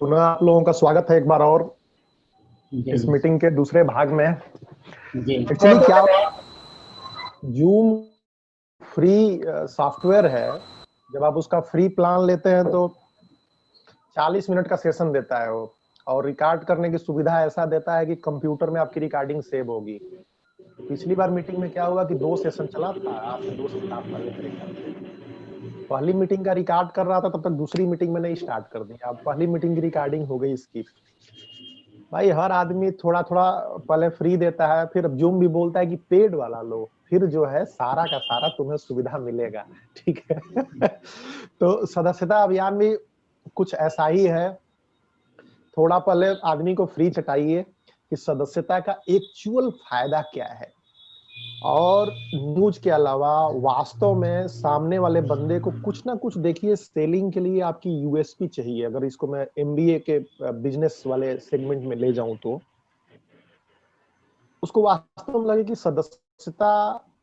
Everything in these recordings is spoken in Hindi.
पुनः आप लोगों का स्वागत है एक बार और जी इस मीटिंग के दूसरे भाग में। जी एक्चुअली क्या हुआ, जूम फ्री सॉफ्टवेयर है। जब आप उसका फ्री प्लान लेते हैं तो 40 मिनट का सेशन देता है वो, और रिकॉर्ड करने की सुविधा ऐसा देता है कि कंप्यूटर में आपकी रिकॉर्डिंग सेव होगी। पिछली बार मीटिंग में क्या हुआ कि 2 सेशन चला था, आज से 2 सप्ताह पहले मेरे ख्याल से पहली मीटिंग का रिकॉर्ड कर रहा था, तब तक दूसरी मीटिंग में नहीं स्टार्ट कर दी। अब पहली मीटिंग की रिकॉर्डिंग हो गई इसकी। भाई हर आदमी थोड़ा थोड़ा पहले फ्री देता है, फिर जूम भी बोलता है कि पेड वाला लो, फिर जो है सारा का सारा तुम्हें सुविधा मिलेगा। ठीक है। तो सदस्यता अभियान भी कुछ ऐसा ही है। थोड़ा पहले आदमी को फ्री चटाइए कि सदस्यता का एक्चुअल फायदा क्या है, और न्यूज के अलावा वास्तव में सामने वाले बंदे को कुछ ना कुछ देखिए, सेलिंग के लिए आपकी यूएसपी चाहिए। अगर इसको मैं एमबीए के बिजनेस वाले सेगमेंट में ले जाऊं तो उसको वास्तव में लगे कि सदस्य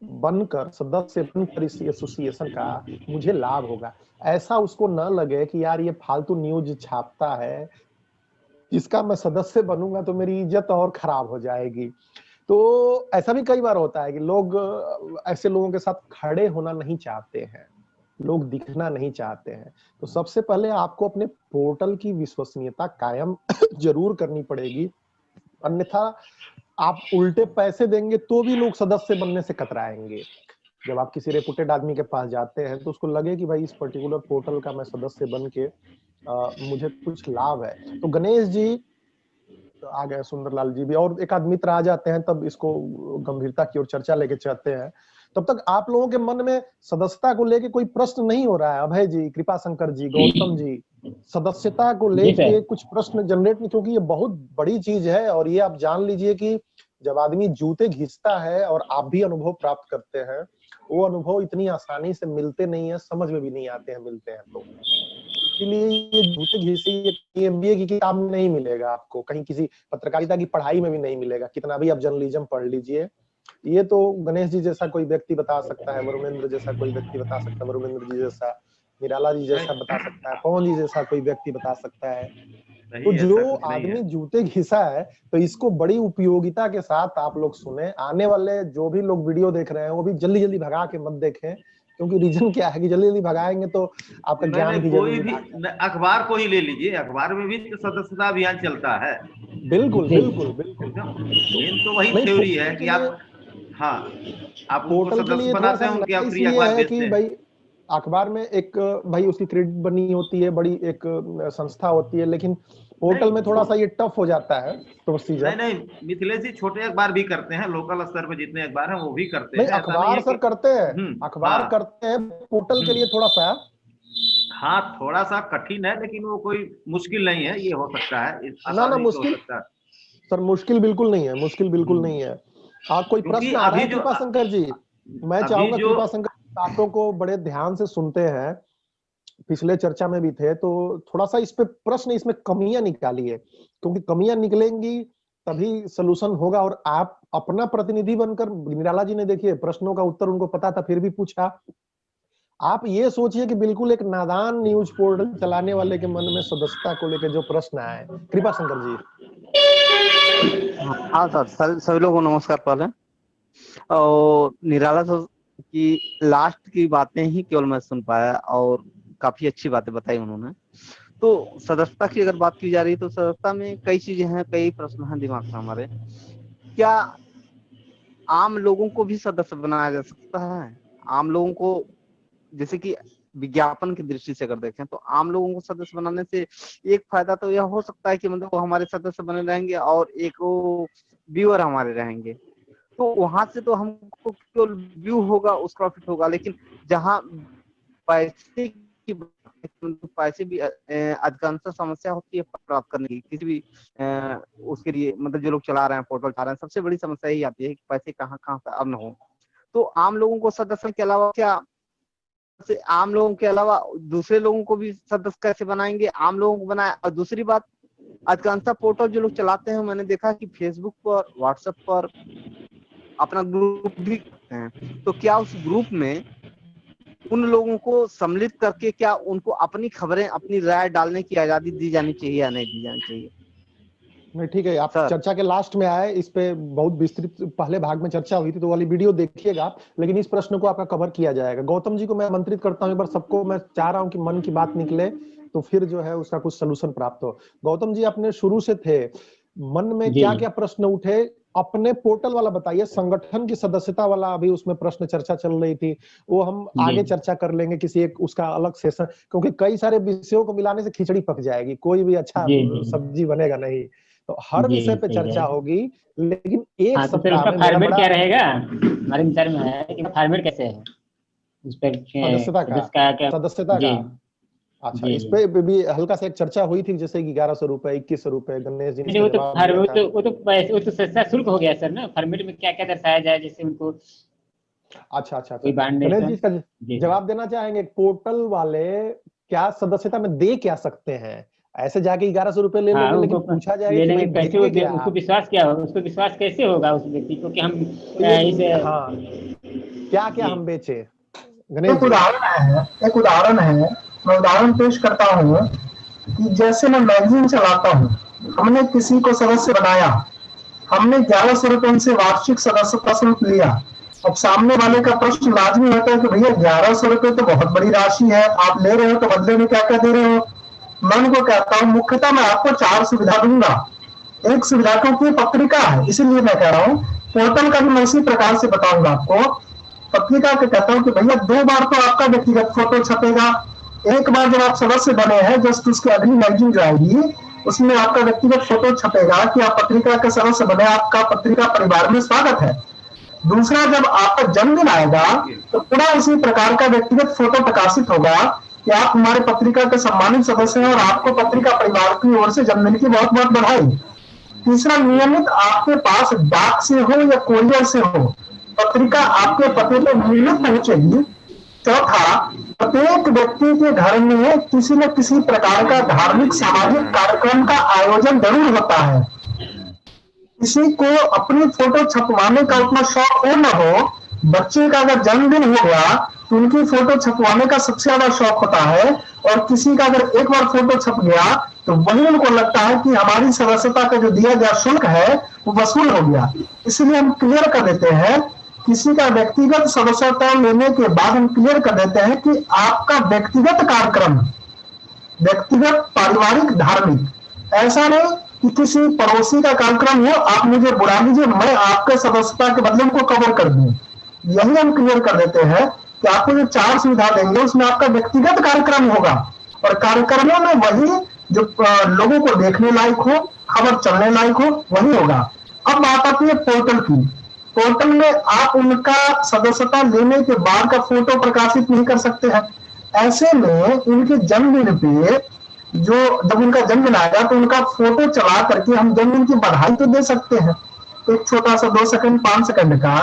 बनकर इस एसोसिएशन का मुझे लाभ होगा। ऐसा उसको न लगे कि यार ये फालतू न्यूज छापता है, इसका मैं सदस्य बनूंगा तो मेरी इज्जत और खराब हो जाएगी। तो ऐसा भी कई बार होता है कि लोग ऐसे लोगों के साथ खड़े होना नहीं चाहते हैं, लोग दिखना नहीं चाहते हैं। तो सबसे पहले आपको अपने पोर्टल की विश्वसनीयता कायम जरूर करनी पड़ेगी, अन्यथा आप उल्टे पैसे देंगे तो भी लोग सदस्य बनने से कतराएंगे। जब आप किसी रेपुटेड आदमी के पास जाते हैं तो उसको लगे कि भाई इस पर्टिकुलर पोर्टल का मैं सदस्य बन के मुझे कुछ लाभ है। तो गणेश जी आ गए, सुंदरलाल जी भी, और एक आध मित्र आ जाते हैं, तब इसको गंभीरता की ओर चर्चा लेके चलते हैं। तब तक आप लोगों के मन में सदस्यता को लेके कोई प्रश्न नहीं हो रहा है? अभय जी, कृपा शंकर जी, गौतम जी, सदस्यता को जी लेके सर। कुछ प्रश्न जनरेट नहीं? क्योंकि ये बहुत बड़ी चीज है, और ये आप जान लीजिए कि जब आदमी जूते घिसता है और आप भी अनुभव प्राप्त करते हैं, वो अनुभव इतनी आसानी से मिलते नहीं है, समझ में भी नहीं आते हैं मिलते हैं तो। इसीलिए ये जूते घिसे ये एमबीए की किताब में नहीं मिलेगा आपको, कहीं किसी पत्रकारिता की पढ़ाई में भी नहीं मिलेगा, कितना भी आप जर्नलिज्म पढ़ लीजिए। ये तो गणेश जी जैसा कोई व्यक्ति बता सकता है, वरुणेंद्र जैसा कोई व्यक्ति बता सकता है, वरुणेंद्र जी जैसा, निराला जी जैसा बता सकता है, पवन जी जैसा कोई व्यक्ति बता सकता है। तो नहीं, ऐसा जो कुछ नहीं है। आदमी जूते घिसा है, तो इसको बड़ी उपयोगिता के साथ आप लोग सुने। आने वाले जो भी लोग वीडियो देख रहे हैं वो भी जल्दी जल्दी भगा के मत देखें, क्योंकि रीजन क्या है कि जल्दी जल्दी भगाएंगे तो आपका नहीं ज्ञान नहीं, भी जल्दी कोई जल्दी भी भाग जाएगा। अखबार को ही ले लीजिए, अखबार में भी तो सदस्यता अभियान चलता है। बिल्कुल जी बिल्कुल बिल्कुल। एकदम तो मेन तो वही नहीं, थ्योरी है पोर्टल के कि लिए, आप, हाँ, आप उनको पोर्टल के सदस्य लिए थोड़ा बनाते सा हैं, उनके आप नाइस फ्री ये अखबार है कि बेचते हैं। भाई अखबार में एक भाई उसकी क्रेडिट बनी होती है, बड़ी एक संस्था होती है, लेकिन पोर्टल नहीं में थोड़ा सा ये टफ हो जाता है नहीं प्रोसीजर। नहीं, मिथिलेश जी छोटे अखबार भी करते हैं, लोकल स्तर पर जितने अखबार हैं वो भी करते नहीं, हैं, ऐसा नहीं अखबार है सर कि। करते हैं, हाँ। अखबार करते हैं, पोर्टल के हम्म। लिए थोड़ा सा। हाँ, थोड़ा सा कठिन है, लेकिन वो कोई मुश्किल नहीं है, ये हो सकता है, ना ना, आसानी से हो मुश्किल सकता है। सर, मुश्किल बिल्कुल नहीं है, मुश्किल बिल्कुल हम्म। नहीं है। कोई क्योंकि प्रश्न आ रहा अभी है जो कृपा शंकर जी? मैं अभी चाहूंगा जो कृपा शंकर बातों को बड़े ध्यान से सुनते हैं, पिछले चर्चा में भी थे, तो थोड़ा सा इस पे प्रश्न, इसमें कमियां निकालिए, क्योंकि कमियां निकलेंगी तभी सलूशन होगा। और आप अपना प्रतिनिधि बनकर, निराला जी ने देखिए प्रश्नों का उत्तर उनको पता था फिर भी पूछा। आप ये सोचिए कि बिल्कुल एक नादान न्यूज पोर्टल चलाने वाले के मन में सदस्यता को लेकर जो प्रश्न आए। कृपा शंकर जी। हाँ सर, सभी लोगों को नमस्कार पहले। और निराला सर की लास्ट की बातें ही केवल मैं सुन पाया, और काफी अच्छी बातें बताई उन्होंने। तो सदस्यता की अगर बात की जा रही है तो सदस्यता में कई चीजें हैं, कई प्रश्न हैं दिमाग में हमारे। क्या आम लोगों को भी सदस्य बनाया जा सकता है? आम लोगों को, जैसे कि विज्ञापन की दृष्टि से अगर देखें तो आम लोगों को सदस्य बनाने से एक फायदा तो यह हो सकता है कि मतलब वो हमारे सदस्य बने रहेंगे, और एक वो व्यूअर हमारे रहेंगे। तो वहां से तो हमको केवल व्यू होगा, उसका प्रॉफिट होगा। लेकिन जहाँ पैसे की मतलब पैसे भी अधिकांश समस्या होती है प्राप्त करने की, किसी भी उसके लिए, मतलब जो लोग चला रहे हैं, पोर्टल चला रहे हैं, सबसे बड़ी समस्या यही आती है कि पैसे कहाँ कहाँ से अर्न हो। तो आम लोगों को सदस्य के अलावा क्या, आम लोगों के अलावा दूसरे लोगों को भी सदस्य कैसे बनाएंगे? आम लोगों को बनाए। और दूसरी बात, अधिकांश पोर्टल जो लोग चलाते हैं, मैंने देखा कि फेसबुक पर, व्हाट्सएप पर अपना ग्रुप भी करते हैं। तो क्या उस ग्रुप में उन लोगों को सम्मिलित करके क्या उनको अपनी खबरें, अपनी राय डालने की आजादी दी जानी चाहिए या नहीं दी जानी चाहिए? नहीं ठीक है, आप सर। चर्चा के लास्ट में आए, इस पे बहुत विस्तृत पहले भाग में चर्चा हुई थी, तो वाली वीडियो देखिएगा आप, लेकिन इस प्रश्न को आपका कवर किया जाएगा। गौतम जी को मैं आमंत्रित करता हूँ, एक बार सबको मैं चाह रहा हूँ कि मन की बात निकले, तो फिर जो है उसका कुछ सलूशन प्राप्त हो। गौतम जी, अपने शुरू से थे, मन में जी। क्या क्या प्रश्न उठे, अपने पोर्टल वाला बताइए, संगठन की सदस्यता वाला अभी उसमें प्रश्न चर्चा चल रही थी, वो हम आगे चर्चा कर लेंगे किसी एक उसका अलग सेशन, क्योंकि कई सारे विषयों को मिलाने से खिचड़ी पक जाएगी, कोई भी अच्छा सब्जी बनेगा नहीं, तो हर विषय पे चर्चा होगी, लेकिन एक हाँ, तो फिर सप्ताह उसका में फॉर्मेट क्या रहेगा हमारे विचार में है कि फॉर्मेट कैसे है उस पर सदस्यता का अच्छा, इस पे भी हल्का सा एक चर्चा हुई थी, जैसे 1100 रुपए, 2100 रुपए, गणेश जी ने वो तो सस्ता शुल्क हो गया सर ना। फॉर्मेट में क्या क्या दर्शाया जाए जैसे उनको। अच्छा, गणेश जी इसका जवाब देना चाहेंगे, पोर्टल वाले क्या सदस्यता में दे क्या सकते हैं? ऐसे जाके 1100 रुपए ले लेंगे, लेकिन पूछा जाएगा कि भाई कैसे उसको विश्वास क्या होगा, उसको विश्वास कैसे होगा उस व्यक्ति को कि हम इसे क्या क्या हम बेचे? एक उदाहरण है, मैं उदाहरण पेश करता हूँ कि जैसे मैं मैगजीन चलाता हूँ, हमने किसी को सदस्य बनाया, हमने 1100 रुपए उनसे वार्षिक सदस्यता शुल्क लिया। अब सामने वाले का प्रश्न लाजमी होता है कि भैया 1100 रुपए तो बहुत बड़ी राशि है, आप ले रहे हो तो बदले में क्या क्या दे रहे हो? मैं उनको कहता हूँ मुख्यतः मैं आपको 4 सुविधा दूंगा। एक सुविधा क्योंकि पत्रिका है, इसीलिए मैं कह रहा हूँ, पोर्टल का भी मैं इसी प्रकार से बताऊंगा आपको। पत्रिका के कहता हूँ कि भैया 2 बार तो आपका व्यक्तिगत फोटो छपेगा। एक बार जब आप सदस्य बने हैं, जस्ट उसकी अगली मैगजीन जो आएगी उसमें आपका व्यक्तिगत फोटो छपेगा कि आप पत्रिका के सदस्य बने, आपका पत्रिका परिवार में स्वागत है। दूसरा, जब आपका जन्मदिन आएगा तो पूरा उसी प्रकार का व्यक्तिगत फोटो प्रकाशित होगा कि आप हमारे पत्रिका के सम्मानित सदस्य हैं और आपको पत्रिका परिवार की ओर से जन्मदिन की बहुत बहुत बधाई। तीसरा, नियमित आपके पास डाक से हो या कोरियर से हो, पत्रिका आपके पते पर नियमित पहुंचेगी। चौथा, प्रत्येक व्यक्ति के घर में किसी न किसी प्रकार का धार्मिक सामाजिक कार्यक्रम का आयोजन जरूर होता है। किसी को अपनी फोटो छपवाने का उतना शौक हो न हो, बच्चे का अगर जन्मदिन हो गया तो उनकी फोटो छपवाने का सबसे ज्यादा शौक होता है, और किसी का अगर एक बार फोटो छप गया तो वही उनको लगता है कि हमारी सदस्यता का जो दिया गया शुल्क है वो वसूल हो गया। इसलिए हम क्लियर कर देते हैं, किसी का व्यक्तिगत सदस्यता लेने के बाद हम क्लियर कर देते हैं कि आपका व्यक्तिगत कार्यक्रम, व्यक्तिगत पारिवारिक धार्मिक, ऐसा नहीं कि किसी पड़ोसी का कार्यक्रम हो आप मुझे बुला लीजिए, मैं आपके सदस्यता के बदले उनको कवर कर दूं। यही हम क्लियर कर देते हैं कि आपको जो 4 सुविधा देंगे उसमें आपका व्यक्तिगत कार्यक्रम होगा, और कार्यक्रमों में वही जो लोगों को देखने लायक हो, खबर चलने लायक हो, वही होगा। अब बात आती है पोर्टल की। पोर्टल में आप उनका सदस्यता लेने के बाद का फोटो प्रकाशित नहीं कर सकते हैं। ऐसे में उनके जन्मदिन पे जब उनका जन्मदिन आएगा तो उनका फोटो चला करके हम जन्मदिन की बधाई तो दे सकते हैं, एक छोटा सा 2 सेकंड 5 सेकंड का,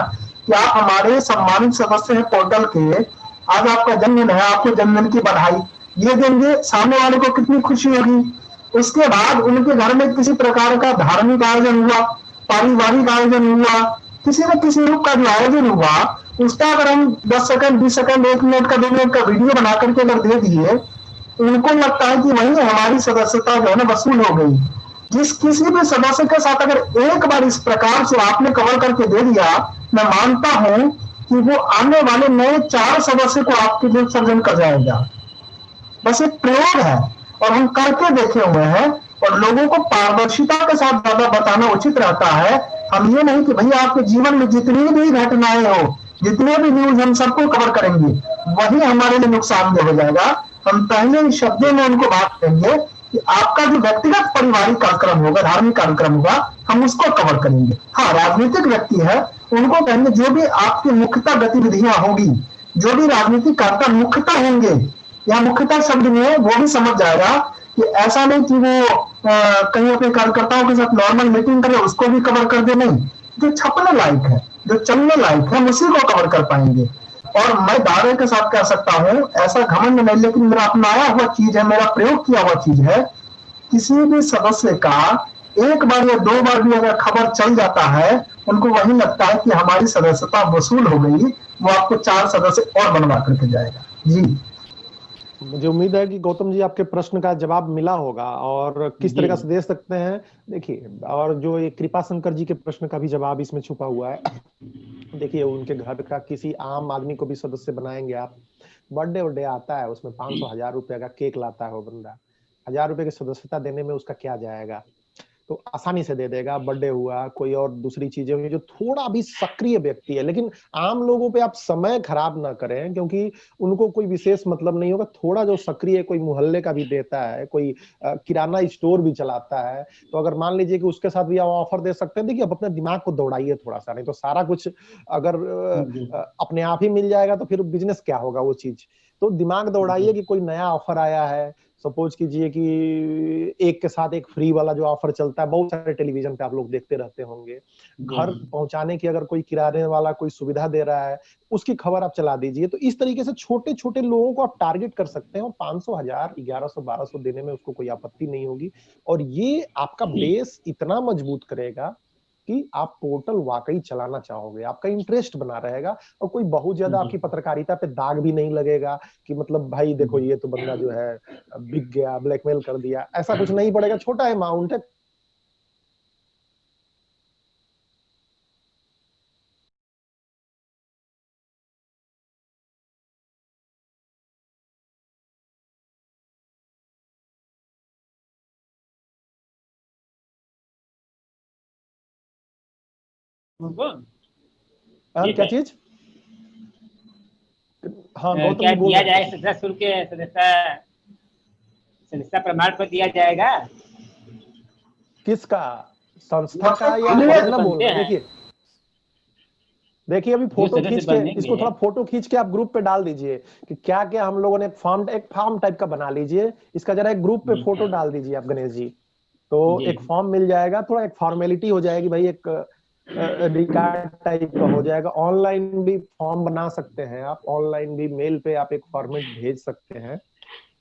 कि आप हमारे सम्मानित सदस्य हैं पोर्टल के, आज आपका जन्मदिन है, आपको जन्मदिन की बधाई, ये देंगे, सामने वाले को कितनी खुशी होगी। उसके बाद उनके घर में किसी प्रकार का धार्मिक आयोजन हुआ, पारिवारिक आयोजन हुआ, किसी न किसी रूप का जो आयोजन हुआ, उसका अगर हम 10 सेकंड 20 सेकंड 1 मिनट का 2 मिनट का वीडियो बना करके अगर दे दिए, उनको लगता है कि वही हमारी सदस्यता जो है ना वसूल हो गई। जिस किसी भी सदस्य के साथ अगर एक बार इस प्रकार से आपने कवर करके दे दिया, मैं मानता हूं कि वो आने वाले नए 4 सदस्य को आपके लिए सर्जन कर जाएगा। बस एक प्रयोग है और हम करके देखे हुए हैं, और लोगों को पारदर्शिता के साथ ज्यादा बताना उचित रहता है। हम ये नहीं कि भैया आपके जीवन में जितनी भी घटनाएं हो, जितने भी न्यूज हम सबको कवर करेंगे, वही हमारे लिए नुकसानदेह हो जाएगा। हम पहले ही शब्दों में उनको बात करेंगे कि आपका जो व्यक्तिगत पारिवारिक कार्यक्रम होगा, धार्मिक कार्यक्रम होगा, हम उसको कवर करेंगे। हाँ, राजनीतिक व्यक्ति है, उनको कहेंगे जो भी आपकी मुख्यतः गतिविधियां होगी, जो भी राजनीतिक कार्यक्रम मुख्यतः होंगे, या मुख्यतः शब्द में वो भी समझ जाएगा कि ऐसा नहीं कि वो कहीं अपने कार्यकर्ताओं के साथ नॉर्मल मीटिंग करे उसको भी कवर कर दे। नहीं, जो छपने लायक है, जो चलने लायक है, हम उसी को कवर कर पाएंगे। और मैं दावे के साथ कह सकता हूं, ऐसा घमंड नहीं, लेकिन मेरा अपनाया हुआ चीज है, मेरा प्रयोग किया हुआ चीज है, किसी भी सदस्य का एक बार या 2 बार भी अगर खबर चल जाता है, उनको वही लगता है कि हमारी सदस्यता वसूल हो गई, वो आपको 4 सदस्य और बनवा करके जाएगा। जी मुझे उम्मीद है कि गौतम जी आपके प्रश्न का जवाब मिला होगा और किस जी। तरीके से दे सकते हैं। देखिए, और जो ये कृपा शंकर जी के प्रश्न का भी जवाब इसमें छुपा हुआ है। देखिए, उनके घर का किसी आम आदमी को भी सदस्य बनाएंगे आप, बर्थडे वर्डे आता है, उसमें 500 1000 रुपए का केक लाता है वो बंदा, 1000 रुपए की सदस्यता देने में उसका क्या जाएगा? तो आसानी से दे देगा। बर्थडे हुआ, कोई और दूसरी चीजें हुई, जो थोड़ा भी सक्रिय व्यक्ति है, लेकिन आम लोगों पे आप समय खराब ना करें, क्योंकि उनको कोई विशेष मतलब नहीं होगा। थोड़ा जो सक्रिय, कोई मोहल्ले का भी देता है, कोई किराना स्टोर भी चलाता है, तो अगर मान लीजिए कि उसके साथ भी आप ऑफर दे सकते हैं। देखिए, आप अपने दिमाग को दौड़ाइए थोड़ा सा, नहीं तो सारा कुछ अगर जी। अपने आप ही मिल जाएगा तो फिर बिजनेस क्या होगा वो चीज। तो दिमाग दौड़ाइए कि कोई नया ऑफर आया है, सपोज कीजिए कि एक के साथ एक फ्री वाला जो ऑफर चलता है, बहुत सारे टेलीविजन पे आप लोग देखते रहते होंगे। घर जी। पहुंचाने की अगर कोई किराने वाला कोई सुविधा दे रहा है, उसकी खबर आप चला दीजिए। तो इस तरीके से छोटे छोटे लोगों को आप टारगेट कर सकते हैं और 500 1000 1100 1200 देने में उसको कोई आपत्ति नहीं होगी। और ये आपका बेस इतना मजबूत करेगा कि आप पोर्टल वाकई चलाना चाहोगे, आपका इंटरेस्ट बना रहेगा और कोई बहुत ज्यादा जी। आपकी पत्रकारिता पे दाग भी नहीं लगेगा कि मतलब भाई देखो ये तो बंदा जो है बिक गया, ब्लैकमेल कर दिया, ऐसा कुछ नहीं पड़ेगा। छोटा अमाउंट है। उनको जी क्या सर, चीज? हाँ, गौतम क्या जी बोल दिया रहे थे जाएगा कुछ। सदस्य शुल्क के सदस्यता प्रमाण पत्र दिया जाएगा? किसका? संस्था का या जो सदस्य अपना बोल बनते रहे हैं? हैं, देखिए, देखिए अभी जो फोटो सदस्य खींच के इसको, बनेंगे। थोड़ा फोटो खींच के आप ग्रुप पे डाल दीजिए कि क्या क्या हम लोगों ने एक फॉर्म टाइप का बना लीजिए। इसका जरा एक ग्रुप पे जी। फोटो डाल दीजिए आप गणेश जी। तो जी। एक फॉर्म मिल जाएगा, थोड़ा एक फॉर्मेलिटी हो जाएगी भाई, एक रिकॉर्ड टाइप का हो जाएगा। ऑनलाइन भी फॉर्म बना सकते हैं आप, ऑनलाइन भी मेल पे आप एक फॉर्मेट भेज सकते हैं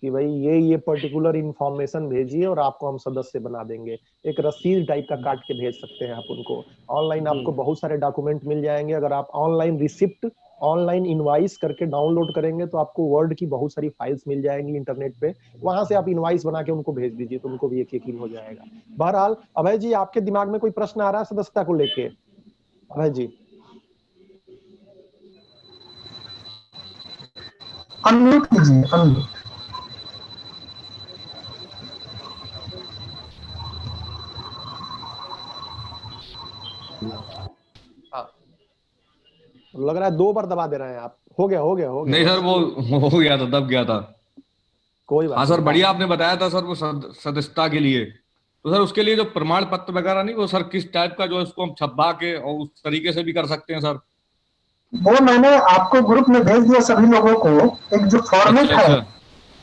कि भाई ये पर्टिकुलर इंफॉर्मेशन भेजिए और आपको हम सदस्य बना देंगे। एक रसीद टाइप का काट के भेज सकते हैं आप उनको। ऑनलाइन जी। आपको बहुत सारे डॉक्यूमेंट मिल जाएंगे। अगर आप ऑनलाइन रिसिप्ट, ऑनलाइन इनवाइस करके डाउनलोड करेंगे तो आपको वर्ड की बहुत सारी फाइल्स मिल जाएंगी इंटरनेट पे। वहां से आप इनवाइस बना के उनको भेज दीजिए तो उनको भी एक यकीन हो जाएगा। बहरहाल अभय जी, आपके दिमाग में कोई प्रश्न आ रहा है सदस्यता को लेके? अभय जी। अनम्यूट कीजिए, अनम्यूट। हाँ, लग रहा है 2 बार दबा दे रहे हैं आप। हो गया, हो गया, हो गया, नहीं सर, बस। वो हो गया था, दब गया था। कोई हाँ बात सर, नहीं। बढ़िया आपने बताया था सर, वो सदस्यता के लिए। तो सर उसके लिए जो प्रमाण पत्र वगैरह नहीं, वो सर किस टाइप का, जो है उसको हम छपवा के और उस तरीके से भी कर सकते हैं सर? वो मैंने आपको ग्रुप में भेज दिया सभी लोगों को। एक जो फॉर्मेट अच्छा है, अच्छा।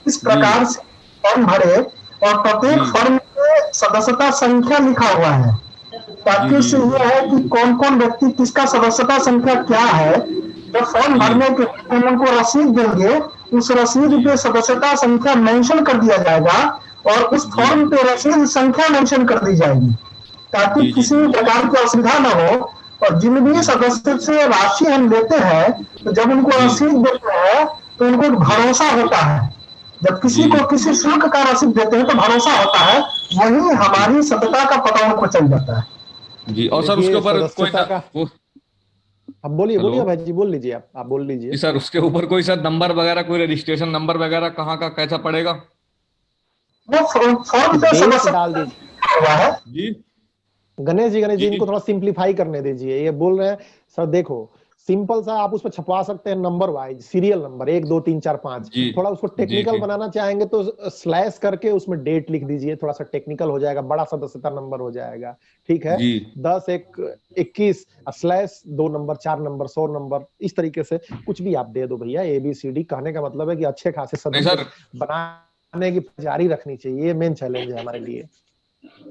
इस जी प्रकार से फॉर्म भरे और जी प्रत्येक फॉर्म में सदस्यता संख्या लिखा हुआ है, जी। ताकि जी उससे यह है कि कौन कौन व्यक्ति किसका सदस्यता संख्या क्या है। जब फॉर्म जी भरने के बाद हम उनको रसीद देंगे, उस रसीद जी पे सदस्यता संख्या मेंशन कर दिया जाएगा और उस जी फॉर्म पे रसीद संख्या मेंशन कर दी जाएगी, ताकि जी जी किसी जी भी प्रकार की असुविधा न हो। और जिन भी जी सदस्य से राशि हम लेते हैं, तो जब उनको जी रसीद देते हैं तो उनको एक जी भरोसा होता है। जब किसी जी को किसी शुल्क का रसीद देते हैं तो भरोसा होता है, वही जी हमारी सत्यता का पता उनको चल जाता है। जी। और सर उसके देखिए, ऊपर कोई सदस्यता का, वो, अब बोलिए हेलो। बोलिए भाई जी, बोल लीजिए, आप बोल लीजिए। जी सर, उसके ऊपर कोई सर नंबर वगैरह, कोई रजिस्ट्रेशन नंबर वगैरह कहाँ का कैसा पड़ेगा? वो फॉर्म पे डेट डाल सदस्यता दीजिए। लिखा हुआ है। जी गणेश जी, गणेश जी, इनको जी। थोड़ा सिंप्लीफाई करने दीजिए। ये बोल रहे हैं सर, देखो सिंपल सा आप उस पर छपवा सकते हैं, नंबर वाइज, सीरियल नंबर 1 2 3 4 5। जी थोड़ा उसको जी टेक्निकल जी बनाना चाहेंगे तो स्लैश करके उसमें डेट लिख दीजिए, थोड़ा सा टेक्निकल हो जाएगा, बड़ा सदस्यता नंबर हो जाएगा। ठीक है। जी। 10 1 21 स्लैश 2 नंबर 4 नंबर 100 नंबर, इस तरीके से कुछ भी आप दे दो भैया। ABCD कहने का मतलब है कि अच्छे खासे नहीं सदस्य सर। बनाने की जारी रखनी चाहिए। ये मेन चैलेंज है हमारे लिए।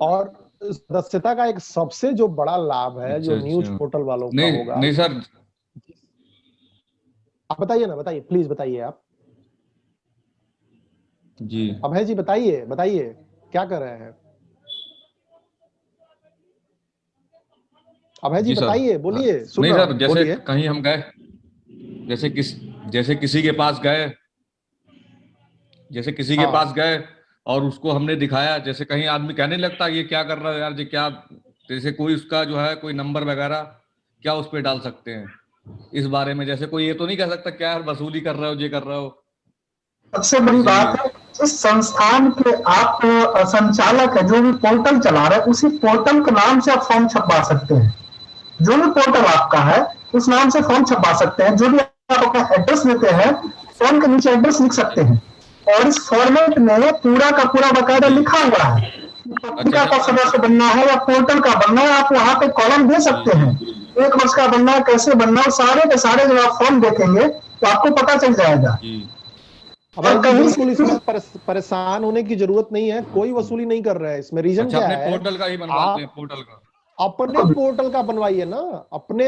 और सदस्यता का एक सबसे जो बड़ा लाभ है, जो अच्छा न्यूज अच्छा। पोर्टल वालों का नहीं होगा। नहीं सर। आप बताइए ना, बताइए, प्लीज बताइए आप। जी अभय जी बताइए, बताइए क्या कर रहे हैं? अभय जी जी सर। बताइए, हाँ। बोलिए, सुन नहीं रहा सर, हूँ, जैसे बोलिए। कहीं हम गए, जैसे किसी के पास गए जैसे किसी के हाँ। पास गए और उसको हमने दिखाया, जैसे कहीं आदमी कहने लगता ये क्या कर रहा है यार, ये क्या, जैसे कोई उसका जो है कोई नंबर वगैरह क्या उस पे डाल सकते हैं इस बारे में, जैसे कोई ये तो नहीं कह सकता क्या यार वसूली कर रहे हो, ये कर रहे हो। सबसे बड़ी बात इसीलिए है, जिस संस्थान के आप संचालक है, जो भी पोर्टल चला रहे हैं, उसी पोर्टल के नाम से आप फॉर्म छपवा सकते हैं। जो भी पोर्टल आपका है उस नाम से फॉर्म छपवा सकते हैं। जो भी आप अपना एड्रेस देते हैं, फॉर्म के नीचे एड्रेस लिख सकते हैं, और इस फॉर्मेट में पूरा का पूरा बकायदा लिखा हुआ है। पत्रिका का सदस्य बनना है या पोर्टल का बनना है, आप वहां पे कॉलम दे सकते हैं। 1 वर्ष का बनना है, कैसे बनना है, सारे के सारे जब आप फॉर्म देखेंगे तो आपको पता चल जाएगा। अभय जी बिल्कुल इसमें परेशान होने की जरूरत नहीं है, कोई वसूली नहीं कर रहे हैं इसमें। रीजन अच्छा, क्या अपने है, पोर्टल का ही बनवाते हैं, पोर्टल का अपने पोर्टल का बनवाइए ना अपने।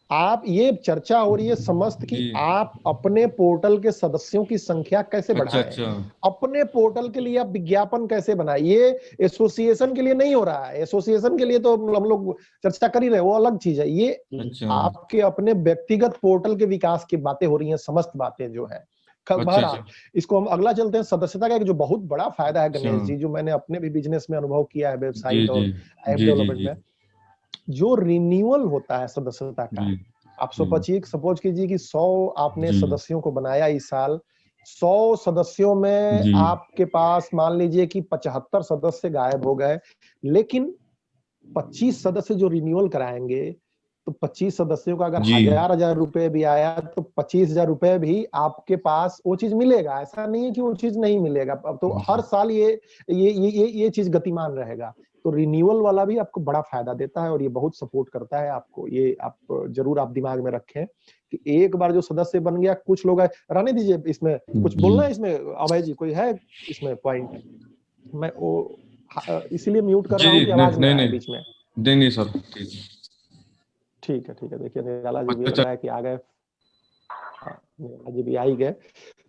आप ये चर्चा हो रही है समस्त कि जी। आप अपने पोर्टल के सदस्यों की संख्या कैसे अच्छा बढ़ाएं, अच्छा, अपने पोर्टल के लिए आप विज्ञापन कैसे बनाए। ये एसोसिएशन के लिए नहीं हो रहा है, एसोसिएशन के लिए तो हम लोग चर्चा कर ही रहे, वो अलग चीज है। ये अच्छा आपके अपने व्यक्तिगत पोर्टल के विकास की बातें हो रही हैं, समस्त बातें जो है। अच्छा बहरहाल अच्छा इसको हम अगला चलते हैं। सदस्यता का एक जो बहुत बड़ा फायदा है अच्छा, गणेश जी, जो मैंने अपने भी बिजनेस में अनुभव किया है, जी वेबसाइट जी और ऐप जी जी डेवलपमेंट जी में, जो रिन्यूअल होता है सदस्यता का। जी आप सपोज कीजिए कि 100 आपने जी सदस्यों को बनाया इस साल। 100 सदस्यों में जी आपके पास मान लीजिए कि 75 सदस्य गायब हो गए, लेकिन 25 सदस्य जो रिन्यूअल कराएंगे, तो 25 सदस्यों का अगर जी 1000 रुपए भी आया तो 25,000 रुपए भी आपके पास वो चीज मिलेगा। ऐसा नहीं है कि वो चीज नहीं मिलेगा। अब तो हर साल ये चीज गतिमान रहेगा। तो रिन्यूअल वाला भी आपको बड़ा फायदा देता है और ये बहुत सपोर्ट करता है आपको। ये आप जरूर आप दिमाग में रखें कि एक बार जो सदस्य बन गया, कुछ लोग रहने दीजिए। इसमें कुछ बोलना है इसमें अभय जी, कोई है इसमें पॉइंट? मैं वो इसीलिए म्यूट कर जी रहा हूँ कि आवाज ना नहीं आए नहीं बीच में। नहीं नहीं सर, ठीक है। ठीक है, ठीक है। देखिए निराला जी भी लग अच्छा रहा है कि आ गए। हाँ, निराला जी भी आ ही गए।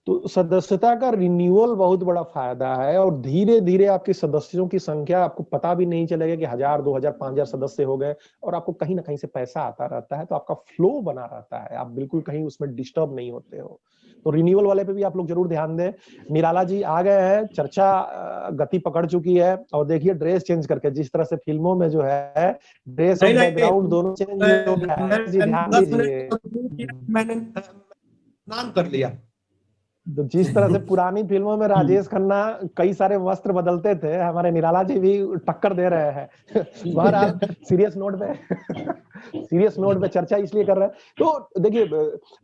तो सदस्यता का रिन्यूअल बहुत बड़ा फायदा है, और धीरे धीरे आपके सदस्यों की संख्या, आपको पता भी नहीं चलेगा कि 1000, 2000, 5000 सदस्य हो गए, और आपको कहीं ना कहीं से पैसा आता रहता है। तो आपका फ्लो बना रहता है, आप बिल्कुल कहीं उसमें डिस्टर्ब नहीं होते हो। तो रिन्यूअल वाले पे भी आप लोग जरूर ध्यान दें। निराला जी आ गए हैं, चर्चा गति पकड़ चुकी है। और देखिए ड्रेस चेंज करके, जिस तरह से फिल्मों में जो है ड्रेस और बैकग्राउंड दोनों चेंज हो गया है जी, ध्यान 10 दीजिए। मिनट मैंने स्नान कर लिया। तो जिस तरह से पुरानी फिल्मों में राजेश खन्ना कई सारे वस्त्र बदलते थे, हमारे निराला जी भी टक्कर दे रहे हैं। बहरहाल सीरियस नोट पे सीरियस नोट पे चर्चा इसलिए कर रहे हैं। तो देखिए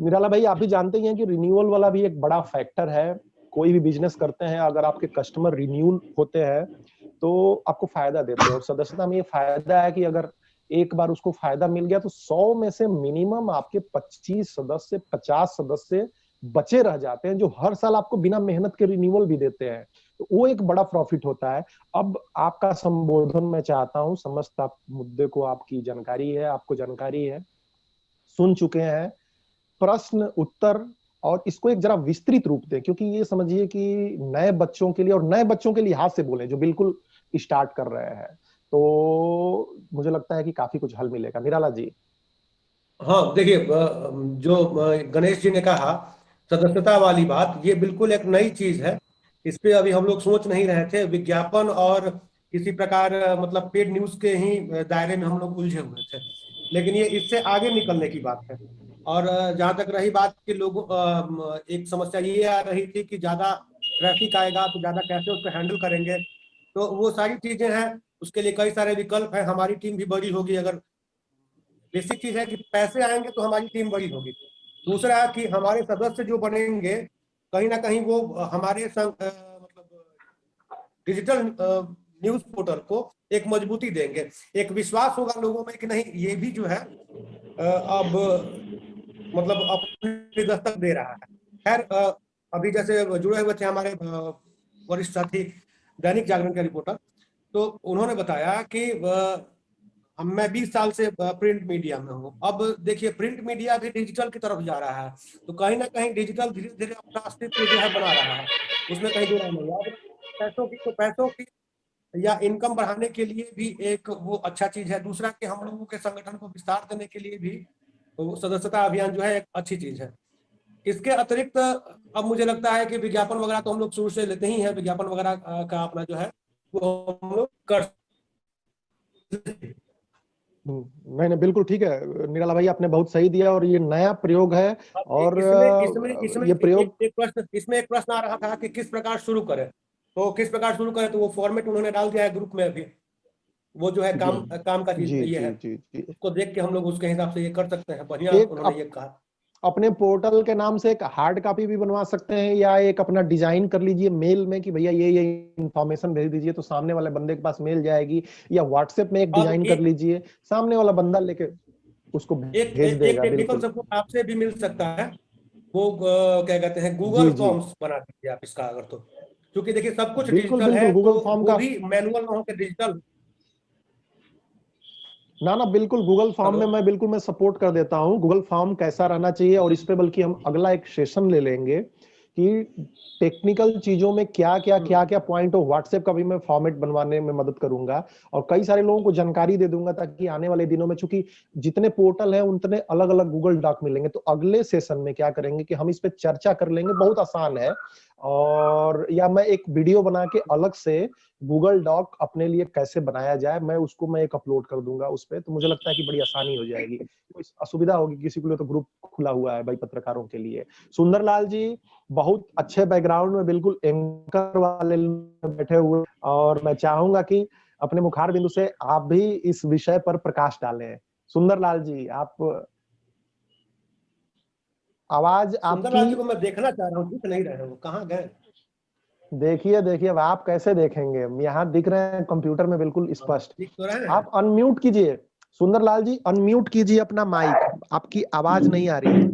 निराला भाई, आप भी जानते ही हैं कि रिन्यूअल वाला भी एक बड़ा फैक्टर है। कोई भी बिजनेस करते हैं, अगर आपके कस्टमर रिन्यूअल होते हैं तो आपको फायदा देते हैं। और सदस्यता में ये फायदा है कि अगर एक बार उसको फायदा मिल गया तो 100 में से मिनिमम आपके 25 सदस्य, 50 सदस्य बचे रह जाते हैं, जो हर साल आपको बिना मेहनत के रिन्यूअल भी देते हैं। तो वो एक बड़ा प्रॉफिट होता है। अब आपका संबोधन मैं चाहता हूं, समस्त आप मुद्दे को आपकी जानकारी है, आपको जानकारी है, सुन चुके हैं। प्रश्न उत्तर और इसको एक जरा विस्तृत रूप दें, क्योंकि ये समझिए कि नए बच्चों के लिए, और नए बच्चों के लिहाज से बोले जो बिल्कुल स्टार्ट कर रहे हैं, तो मुझे लगता है कि काफी कुछ हल मिलेगा। निराला जी। हाँ देखिए, जो गणेश जी ने कहा सदस्यता वाली बात, ये बिल्कुल एक नई चीज है। इस पे अभी हम लोग सोच नहीं रहे थे। विज्ञापन और किसी प्रकार मतलब पेड न्यूज के ही दायरे में हम लोग उलझे हुए थे, लेकिन ये इससे आगे निकलने की बात है। और जहां तक रही बात कि लोगों एक समस्या ये आ रही थी कि ज्यादा ट्रैफिक आएगा तो ज्यादा कैसे उसको हैंडल करेंगे, तो वो सारी चीजें हैं। उसके लिए कई सारे विकल्प हैं। हमारी टीम भी बड़ी होगी। अगर बेसिक चीज है कि पैसे आएंगे तो हमारी टीम बड़ी होगी। दूसरा कि हमारे सदस्य जो बनेंगे, कहीं ना कहीं वो हमारे मतलब डिजिटल न्यूज पोर्टल को एक मजबूती देंगे। एक विश्वास होगा लोगों में कि नहीं, ये भी जो है अब मतलब अपनी दस्तक दे रहा है। खैर, अभी जैसे जुड़े हुए थे हमारे वरिष्ठ साथी दैनिक जागरण के रिपोर्टर, तो उन्होंने बताया कि मैं 20 साल से प्रिंट मीडिया में हूँ। अब देखिए प्रिंट मीडिया भी डिजिटल की तरफ जा रहा है, तो कहीं ना कहीं डिजिटल धीरे धीरे अपना अस्तित्व जो है बना रहा है। उसमें कहीं दो राय नहीं है। पैसों की या इनकम बढ़ाने के लिए भी एक वो अच्छा चीज है। दूसरा कि हम लोगों के संगठन को विस्तार देने के लिए भी वो सदस्यता अभियान जो है एक अच्छी चीज है। इसके अतिरिक्त अब मुझे लगता है कि विज्ञापन वगैरह तो हम लोग शुरू से लेते ही हैं, विज्ञापन वगैरह का अपना जो है वो हम लोग कर नहीं नहीं बिल्कुल ठीक है निराला भाई, आपने बहुत सही दिया और ये नया प्रयोग है। और इसमें इसमें इसमें ये प्रयोग एक प्रश्न आ रहा था कि किस प्रकार शुरू करें, तो किस प्रकार शुरू करें, तो वो फॉर्मेट उन्होंने डाल दिया है ग्रुप में अभी, वो जो है काम का चीज जी ये है, जी उसको देख के हम लोग उसके हिसाब से ये कर सकते हैं। बढ़िया उन्होंने ये कहा। अपने पोर्टल के नाम से एक हार्ड कॉपी भी बनवा सकते हैं, या एक अपना डिजाइन कर लीजिए मेल में कि भैया ये इंफॉर्मेशन भेज दीजिए, तो सामने वाले बंदे के पास मेल जाएगी, या व्हाट्सएप में एक डिजाइन कर लीजिए, सामने वाला बंदा लेके उसको भेज देगा। टेक्निकल बिल्कुल सपोर्ट आपसे भी मिल सकता है, वो क्या कहते हैं गूगल फॉर्म्स बना दीजिए आप इसका, अगर तो क्योंकि देखिए सब कुछ डिजिटल है, गूगल तो फॉर्म वो का भी मैनुअल ना होकर डिजिटल। ना बिल्कुल गूगल फॉर्म में मैं सपोर्ट कर देता हूँ। गूगल फॉर्म कैसा रहना चाहिए, और इस पे बल्कि हम अगला एक सेशन ले लेंगे कि टेक्निकल चीजों में क्या क्या पॉइंट हो। व्हाट्सएप का भी मैं फॉर्मेट बनवाने में मदद करूंगा, और कई सारे लोगों को जानकारी दे दूंगा, ताकि आने वाले दिनों में, चूंकि जितने पोर्टल हैं उतने अलग अलग गूगल डॉक मिलेंगे, तो अगले सेशन में क्या करेंगे कि हम इस पे चर्चा कर लेंगे। बहुत आसान है, और या मैं एक वीडियो बना के अलग से गूगल डॉक अपने लिए कैसे बनाया जाए, मैं एक अपलोड कर दूंगा उस पे। तो मुझे लगता है कि बड़ी आसानी हो जाएगी। कोई असुविधा होगी किसी के लिए तो ग्रुप खुला हुआ है भाई पत्रकारों के लिए। सुंदरलाल जी बहुत अच्छे बैकग्राउंड में बिल्कुल एंकर वाले बैठे हुए, और मैं चाहूंगा कि अपने मुखार बिंदु से आप भी इस विषय पर प्रकाश डालें। सुंदरलाल जी, आप आवाज सुंदरलाल जी आपकी को मैं देखना चाह रहा हूँ, दिख नहीं रहे, वो कहाँ गए? देखिए अब आप कैसे देखेंगे, यहाँ दिख रहे हैं कंप्यूटर में बिल्कुल स्पष्ट। दिख तो रहे हैं। आप अनम्यूट कीजिए सुंदरलाल जी, अनम्यूट कीजिए अपना माइक, आपकी आवाज नहीं आ रही है।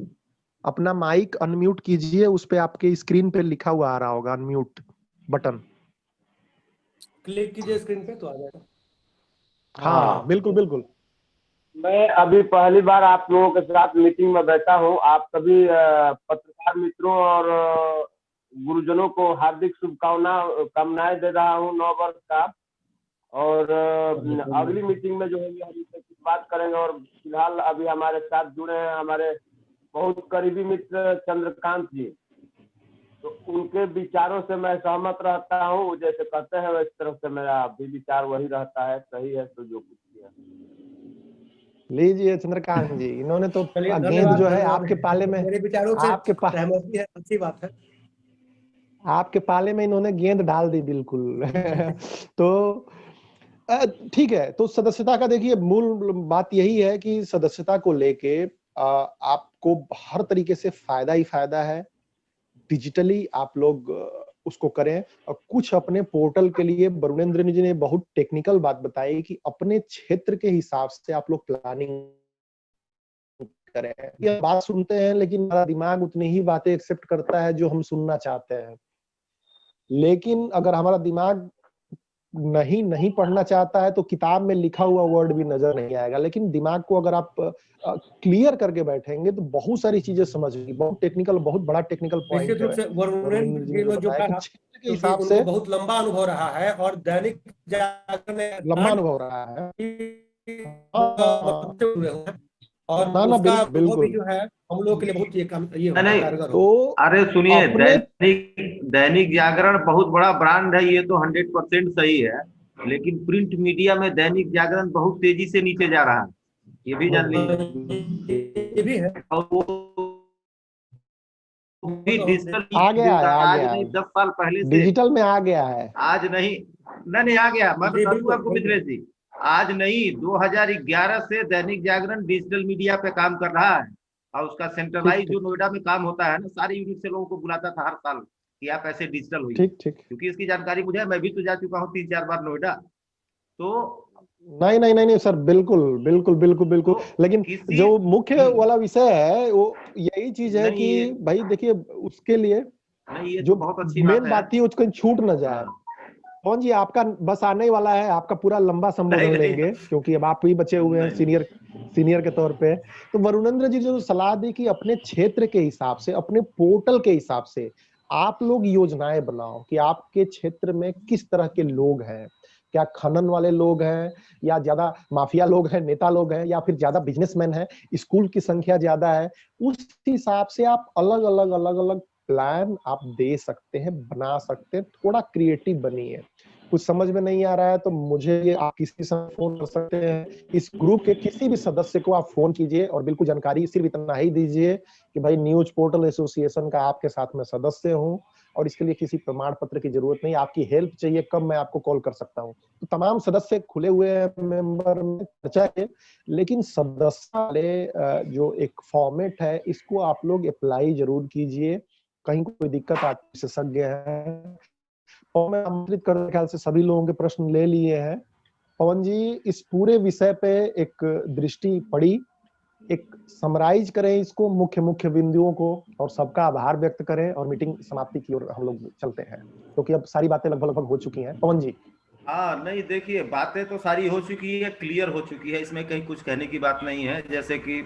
अपना माइक अनम्यूट कीजिए, उस पे आपके स्क्रीन पे लिखा हुआ आ रहा होगा अनम्यूट बटन। क्लिक कीजिए स्क्रीन पे तो आ जाएगा। हाँ बिल्कुल बिल्कुल। मैं अभी पहली बार आप लोगों के साथ मीटिंग में बैठा हूँ। आप सभी पत्रकार मित्रों और गुरुजनों को हार्दिक कामनाएं दे रहा हूँ नव वर्ष का। और अगली मीटिंग में जो है हम इससे कुछ बात करेंगे। और फिलहाल अभी हमारे साथ जुड़े हैं हमारे बहुत करीबी मित्र चंद्रकांत जी, तो उनके विचारों से मैं सहमत रहता हूँ। जैसे कहते हैं इस तरफ से मेरा भी विचार वही रहता है, सही है तो जो कुछ किया। लीजिए चंद्रकांत जी, इन्होंने तो चलिए गेंद जो है धन्यवाद। आपके पाले में, मेरे विचारों से सहमति है, अच्छी बात है। आपके पाले में इन्होंने गेंद डाल दी बिल्कुल। तो ठीक है, तो सदस्यता का देखिए मूल बात यही है कि सदस्यता को लेके आपको हर तरीके से फायदा ही फायदा है। डिजिटली आप लोग उसको करें, और कुछ अपने पोर्टल के लिए वरुणेंद्र जी ने बहुत टेक्निकल बात बताई कि अपने क्षेत्र के हिसाब से आप लोग प्लानिंग करें। ये बात सुनते हैं, लेकिन हमारा दिमाग उतनी ही बातें एक्सेप्ट करता है जो हम सुनना चाहते हैं। लेकिन अगर हमारा दिमाग नहीं पढ़ना चाहता है, तो किताब में लिखा हुआ वर्ड भी नजर नहीं आएगा। लेकिन दिमाग को अगर आप क्लियर करके बैठेंगे तो बहुत सारी चीजें समझेंगे। बहुत बड़ा टेक्निकल पॉइंट निश्चित रूप से वरुणेंद्र जी ने जो कहा, के हिसाब से उनको बहुत लंबा अनुभव रहा है, और दैनिक जागरण में लंबा अनुभव रहा है। और उसका अनुभव भी जो है हम लोग के लिए बहुत ये कारगर हो। तो अरे सुनिए, दैनिक जागरण बहुत बड़ा ब्रांड है, ये तो 100% सही है। लेकिन प्रिंट मीडिया में दैनिक जागरण बहुत तेजी से नीचे जा रहा है, ये भी जान लीजिए। ये भी है, डिजिटल आ गया है, आज नहीं 10 साल पहले से डिजिटल में आ गया है। आज नहीं आ गया। मैं बता दूं आपको मिथिलेश जी, आज नहीं 2011 से दैनिक जागरण डिजिटल मीडिया पे काम कर रहा है। और उसका सेंट्रलाइज जो नोएडा में काम होता है ना, सारे यूनिट से लोगों को बुलाता था हर साल कि आप ऐसे डिजिटल हुई। ठीक क्योंकि इसकी जानकारी मुझे, मैं भी तो जा चुका हूँ 3-4 बार नोएडा। तो नहीं सर, बिल्कुल। लेकिन जो मुख्य वाला विषय है वो यही चीज है कि भाई देखिए उसके लिए जो बहुत अच्छी मेन बात थी उसको छूट न जाए। कौन जी आपका बस आने वाला है, आपका पूरा लंबा संबोधन लेंगे, क्योंकि अब आप ही बचे हुए हैं सीनियर के तौर पे। तो वरुणेंद्र जी जो सलाह दी कि अपने क्षेत्र के हिसाब से, अपने पोर्टल के हिसाब से आप लोग योजनाएं बनाओ कि आपके क्षेत्र में किस तरह के लोग हैं, क्या खनन वाले लोग हैं, या ज्यादा माफिया लोग हैं, नेता लोग हैं, या फिर ज्यादा बिजनेसमैन हैं, स्कूल की संख्या ज्यादा है, उस हिसाब से आप अलग अलग प्लान आप दे सकते हैं, बना सकते हैं। थोड़ा क्रिएटिव बनिए। कुछ समझ में नहीं आ रहा है तो मुझे ये आप किसी से फोन कर सकते हैं, इस ग्रुप के किसी भी सदस्य को आप फोन कीजिए और बिल्कुल जानकारी सिर्फ इतना ही दीजिए कि भाई न्यूज पोर्टल एसोसिएशन का आपके साथ में सदस्य हूं और इसके लिए किसी प्रमाण पत्र की जरूरत नहीं, आपकी हेल्प चाहिए कब मैं आपको कॉल कर सकता हूं। तो तमाम सदस्य खुले हुए मेंबर में चर्चा है, लेकिन सदस्य वाले जो एक फॉर्मेट है इसको आप लोग अप्लाई जरूर कीजिए। कहीं कोई दिक्कत आप विशेषज्ञ है और मैं आमंत्रित करने ख्याल से सभी लोगों के प्रश्न ले लिए हैं। पवन जी, इस पूरे विषय पे एक दृष्टि पड़ी, एक समराइज करें इसको, मुख्य बिंदुओं को, और सबका आभार व्यक्त करें और मीटिंग समाप्ति की ओर हम लोग चलते हैं, क्योंकि अब सारी बातें लगभग हो चुकी हैं। पवन जी। हाँ, नहीं देखिए, बातें तो सारी हो चुकी है, क्लियर हो चुकी है, इसमें कहीं कुछ कहने की बात नहीं है। जैसे कि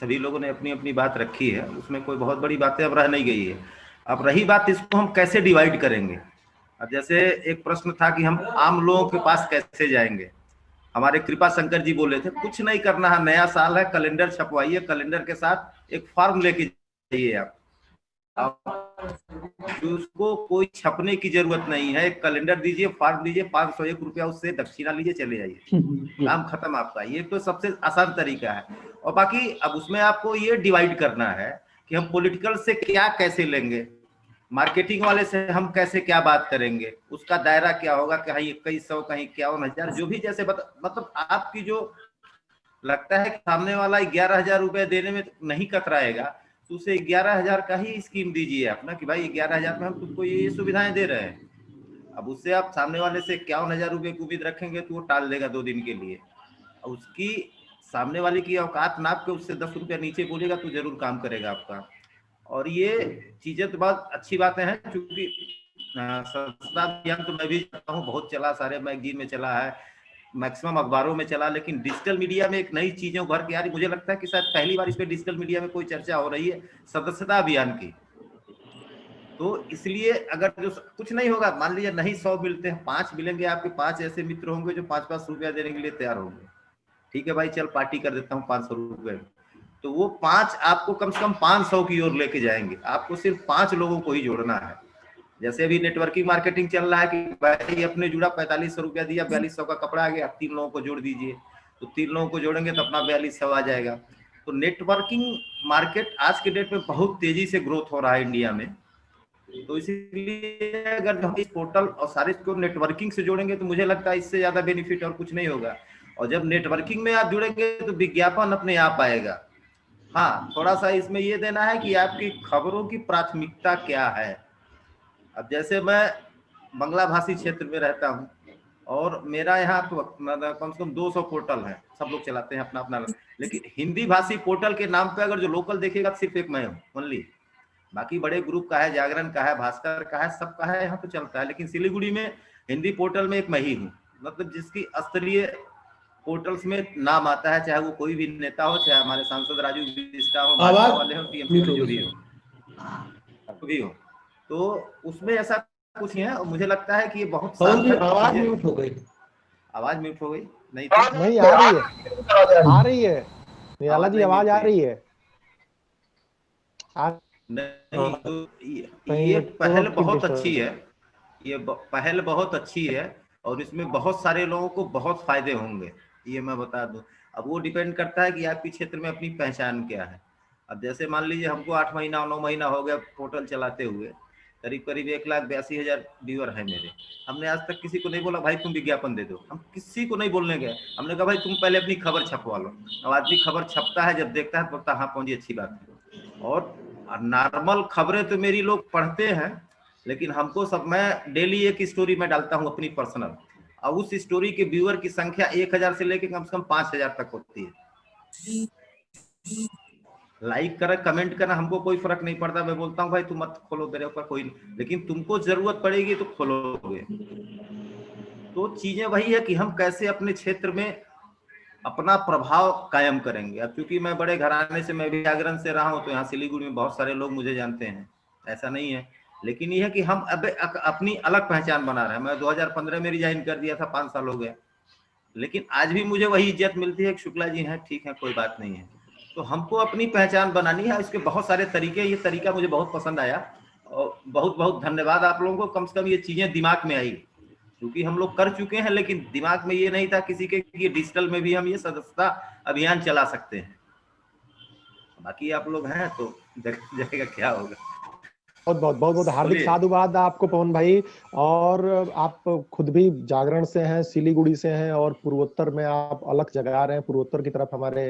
सभी लोगों ने अपनी अपनी बात रखी है, उसमें कोई बहुत बड़ी बातें अब रह नहीं गई है। अब रही बात इसको हम कैसे डिवाइड करेंगे। अब जैसे एक प्रश्न था कि हम आम लोगों के पास कैसे जाएंगे। हमारे कृपा शंकर जी बोले थे कुछ नहीं करना है, नया साल है, कैलेंडर छपवाइए, कैलेंडर के साथ एक फॉर्म लेके जाइए आप, उसको कोई छपने की जरूरत नहीं है, एक कैलेंडर दीजिए, फॉर्म दीजिए, 501 रुपया उससे दक्षिणा लीजिए, चले जाइए, काम खत्म आपका। ये तो सबसे आसान तरीका है। और बाकी अब उसमें आपको ये डिवाइड करना है कि हम पॉलिटिकल से क्या कैसे लेंगे, मार्केटिंग वाले से हम कैसे क्या बात करेंगे, उसका दायरा क्या होगा, कहीं 2100, कहीं 51,000, जो भी जैसे मतलब आपकी जो लगता है कि सामने वाला 11,000 रुपए देने में नहीं कतराएगा, तो उसे 11,000 का ही स्कीम दीजिए आप ना, कि भाई 11,000 में हम तुमको ये सुविधाएं दे रहे हैं। अब उससे आप सामने वाले से 51,000 रुपए की उम्मीद रखेंगे तो वो टाल देगा 2 दिन के लिए। उसकी सामने वाले की औकात नाप के उससे 10 रुपया नीचे बोलेगा तो जरूर काम करेगा आपका। और ये चीजें तो बहुत अच्छी बातें हैं, क्योंकि सदस्यता अभियान तो मैं भी जानता हूँ, बहुत चला, सारे मैगजीन में चला है, मैक्सिमम अखबारों में चला, लेकिन डिजिटल मीडिया में एक नई चीजें उभर के आ रही। मुझे लगता है कि शायद पहली बार इस पे डिजिटल मीडिया में कोई चर्चा हो रही है सदस्यता अभियान की। तो इसलिए अगर जो कुछ नहीं होगा, मान लीजिए नहीं 100 मिलते हैं, 5 मिलेंगे, आपके 5 ऐसे मित्र होंगे जो 5-5 रुपया देने के लिए तैयार होंगे। ठीक है भाई, चल पार्टी कर देता हूँ 500 रुपये, तो वो 5 आपको कम से कम 500 की ओर लेके जाएंगे। आपको सिर्फ 5 लोगों को ही जोड़ना है। जैसे अभी नेटवर्किंग मार्केटिंग चल रहा है कि भाई अपने जुड़ा 4500 रुपया दिया, 4200 का कपड़ा आ गया, 3 लोगों को जोड़ दीजिए, तो 3 लोगों को जोड़ेंगे तो अपना 4200 आ जाएगा। तो नेटवर्किंग मार्केट आज के डेट में बहुत तेजी से ग्रोथ हो रहा है इंडिया में। तो इसीलिए अगर हम इस पोर्टल और सारे को नेटवर्किंग से जोड़ेंगे तो मुझे लगता है इससे ज्यादा बेनिफिट और कुछ नहीं होगा। और जब नेटवर्किंग में आप जुड़ेंगे तो विज्ञापन अपने आप आएगा। हाँ, थोड़ा सा इसमें ये देना है कि आपकी खबरों की प्राथमिकता क्या है। अब जैसे मैं बांग्ला भाषी क्षेत्र में रहता हूँ और मेरा यहाँ तो कम से कम 200 पोर्टल है, सब लोग चलाते हैं अपना अपना, लेकिन हिंदी भाषी पोर्टल के नाम पे अगर जो लोकल देखेगा सिर्फ एक मैं हूँ ओनली। बाकी बड़े ग्रुप का है, जागरण का है, भास्कर का है, सबका है, यहाँ तो चलता है। लेकिन सिलीगुड़ी में हिंदी पोर्टल में एक मैं ही हूँ, मतलब जिसकी स्तरीय पोर्टल्स में नाम आता है, चाहे वो कोई भी नेता हो, चाहे हमारे सांसद राजू बिस्टा हो, भाजपा वाले हो, टीएमसी जो भी हो, तो उसमें ऐसा कुछ है। और मुझे लगता है कि ये बहुत आवाज म्यूट हो गई। आवाज म्यूट हो गई? नहीं नहीं, आ रही है, आ रही है निराला जी, आवाज आ रही है। नहीं, तो ये पहल बहुत अच्छी है, ये पहल बहुत अच्छी है और इसमें बहुत सारे लोगों को बहुत फायदे होंगे, ये मैं बता दूं। अब वो डिपेंड करता है कि आपके क्षेत्र में अपनी पहचान क्या है। अब जैसे मान लीजिए हमको 8 महीना 9 महीना हो गया पोर्टल चलाते हुए, करीब करीब 1,82,000 व्यूअर है मेरे। हमने आज तक किसी को नहीं बोला भाई तुम विज्ञापन दे दो, हम किसी को नहीं बोलने गए। हमने कहा भाई तुम पहले अपनी खबर छपवा लो। अब आदमी खबर छपता है, जब देखता है तो बोलता हाँ पहुंची, अच्छी बात है। और नॉर्मल खबरें तो मेरी लोग पढ़ते हैं, लेकिन हमको सब, मैं डेली एक स्टोरी में डालता हूँ अपनी पर्सनल, और उस स्टोरी के व्यूअर की संख्या 1000 से लेकर कम से कम 5000 तक होती है। लाइक करा, कमेंट करना, हमको कोई फर्क नहीं पड़ता। मैं बोलता हूँ भाई तुम मत खोलो, मेरे ऊपर कोई, लेकिन तुमको जरूरत पड़ेगी तो खोलोगे। तो चीजें वही है कि हम कैसे अपने क्षेत्र में अपना प्रभाव कायम करेंगे। अब क्योंकि मैं बड़े घराने से, मैं भी जागरण से रहा हूँ, तो यहाँ सिलीगुड़ी में बहुत सारे लोग मुझे जानते हैं, ऐसा नहीं है। लेकिन यह है कि हम अब अपनी अलग पहचान बना रहे हैं। मैं 2015 में रिजाइन कर दिया था, 5 साल हो गए, लेकिन आज भी मुझे वही इज्जत मिलती है कि शुक्ला जी हैं, ठीक है, कोई बात नहीं है। तो हमको अपनी पहचान बनानी है, इसके बहुत सारे तरीके, ये तरीका मुझे बहुत पसंद आया और बहुत बहुत धन्यवाद आप लोगों को। कम से कम ये चीजें दिमाग में आई, क्योंकि हम लोग कर चुके हैं, लेकिन दिमाग में ये नहीं था किसी के कि डिजिटल में भी हम ये सदस्यता अभियान चला सकते हैं। बाकी आप लोग हैं तो देखा जाएगा क्या होगा। बहुत बहुत बहुत बहुत हार्दिक साधुवाद आपको पवन भाई। और आप खुद भी जागरण से हैं, सिलीगुड़ी से हैं, और पूर्वोत्तर में आप अलग जगा रहे हैं। पूर्वोत्तर की तरफ हमारे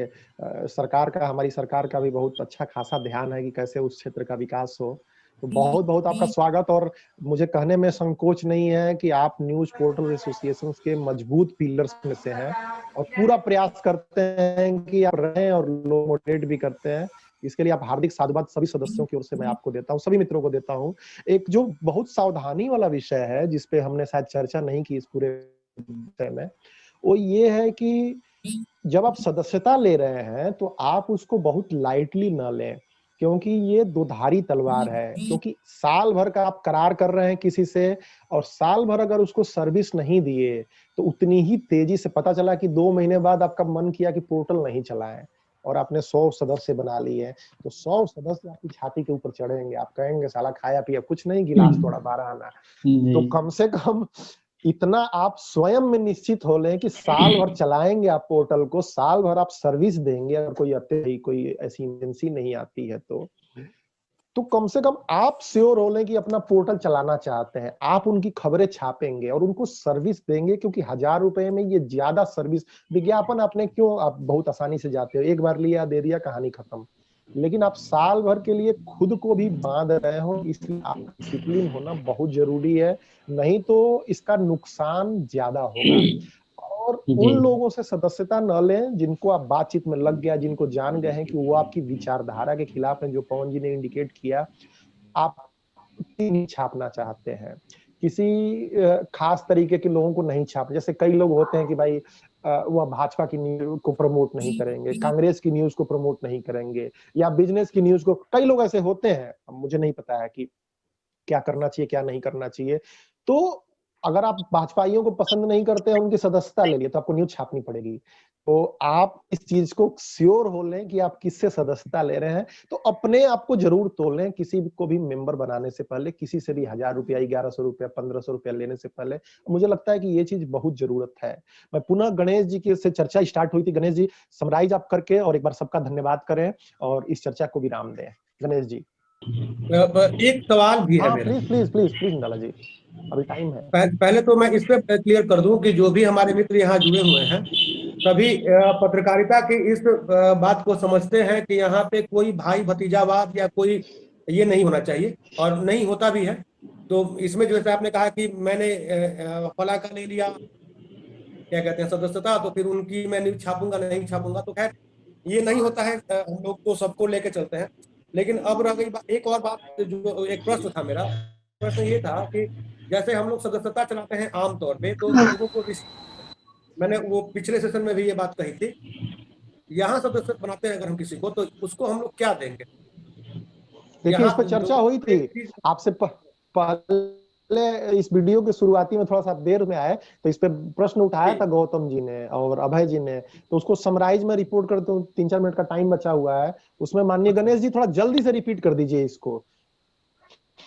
हमारी सरकार का भी बहुत अच्छा खासा ध्यान है कि कैसे उस क्षेत्र का विकास हो। तो बहुत बहुत आपका स्वागत। और मुझे कहने में संकोच नहीं है कि आप न्यूज पोर्टल एसोसिएशन के मजबूत पिलर्स में से हैं और पूरा प्रयास करते हैं कि आप रहें और लोग मोटिवेट भी करते हैं। इसके लिए आप हार्दिक साधुवाद सभी सदस्यों की ओर से मैं आपको देता हूं, सभी मित्रों को देता हूं। एक जो बहुत सावधानी वाला विषय है, जिसपे हमने शायद चर्चा नहीं की इस पूरे विषय में, वो ये है कि जब आप सदस्यता ले रहे हैं तो आप उसको बहुत लाइटली ना लें, क्योंकि ये दुधारी तलवार है। क्योंकि साल भर का आप करार कर रहे हैं किसी से, और साल भर अगर उसको सर्विस नहीं दिए तो उतनी ही तेजी से पता चला कि 2 महीने बाद आपका मन किया कि पोर्टल नहीं चलाएं और आपने 100 सदस्य बना लिए, तो 100 सदस्य आपकी छाती के ऊपर चढ़ेंगे। आप कहेंगे साला खाया पिया कुछ नहीं, गिलास थोड़ा 12 आना। तो कम से कम इतना आप स्वयं में निश्चित हो लें कि साल भर चलाएंगे आप पोर्टल को, साल भर आप सर्विस देंगे। अगर कोई ऐसी इमरजेंसी नहीं आती है तो कम से कम आप श्योर हो लें कि अपना पोर्टल चलाना चाहते हैं। आप उनकी खबरें छापेंगे और उनको सर्विस देंगे, क्योंकि 1000 रुपए में ये ज्यादा सर्विस। विज्ञापन आपने क्यों, आप बहुत आसानी से जाते हो, एक बार लिया दे दिया कहानी खत्म। लेकिन आप साल भर के लिए खुद को भी बांध रहे हो, इसलिए आप डिसिप्लिन होना बहुत जरूरी है, नहीं तो इसका नुकसान ज्यादा होगा। और उन लोगों से सदस्यता न लें जिनको आप बातचीत में लग गया, जिनको जान गए हैं कि वो आपकी विचारधारा के खिलाफ है, जो पवन जी ने इंडिकेट किया। आप नहीं छापना चाहते हैं, किसी खास तरीके के लोगों को नहीं छाप। जैसे कई लोग होते हैं कि भाई वह भाजपा की न्यूज को प्रमोट नहीं करेंगे, कांग्रेस की न्यूज को प्रमोट नहीं करेंगे, या बिजनेस की न्यूज को। कई लोग ऐसे होते हैं, मुझे नहीं पता है कि क्या करना चाहिए क्या नहीं करना चाहिए। तो अगर आप भाजपाइयों को पसंद नहीं करते हैं, उनकी सदस्यता ले लिए, तो आपको न्यूज छापनी पड़ेगी। तो आप इस चीज को श्योर हो लें कि आप किससे सदस्यता ले रहे हैं। तो अपने आप को जरूर तोल लें, किसी को भी मेंबर बनाने से पहले, किसी से भी 1000 रुपया, 1100 रुपया, 1500 रुपया लेने से पहले। मुझे लगता है कि ये चीज बहुत जरूरत है। मैं पुनः गणेश जी की से चर्चा स्टार्ट हुई थी, गणेश जी समराइज आप करके और एक बार सबका धन्यवाद करें और इस चर्चा को विराम दें। गणेश जी। एक सवाल भी है मेरा। प्लीज प्लीज प्लीज प्लीज नाला जी, अभी टाइम है। पहले तो मैं इस पे क्लियर कर दूं कि जो भी हमारे मित्र यहाँ जुड़े हुए हैं, सभी पत्रकारिता की इस बात को समझते हैं कि यहाँ पे कोई भाई भतीजावाद या कोई ये नहीं होना चाहिए, और नहीं होता भी है। तो इसमें जैसे आपने कहा कि मैंने फला का ले लिया, क्या कहते हैं, सदस्यता, तो फिर उनकी मैं नहीं छापूंगा नहीं छापूंगा, तो खैर ये नहीं होता है। हम लोग तो सबको लेके चलते हैं। लेकिन अब रह गई एक और बात, जो एक प्रश्न था मेरा। प्रश्न ये था कि जैसे हम लोग सदस्यता चलाते हैं आमतौर पे, तो लोगों को मैंने वो पिछले सेशन में भी ये बात कही थी, यहाँ सदस्य बनाते हैं अगर हम किसी को, तो उसको हम लोग क्या देंगे? देखिए, इस पर चर्चा हुई थी आपसे पहले। इस वीडियो के शुरुआती में थोड़ा सा देर में आए, तो इस पे प्रश्न उठाया था गौतम जी ने और अभय जी ने। तो उसको समराइज में रिपोर्ट करते हूँ, 3-4 मिनट का टाइम बचा हुआ है उसमें। माननीय गणेश जी थोड़ा जल्दी से रिपीट कर दीजिए इसको।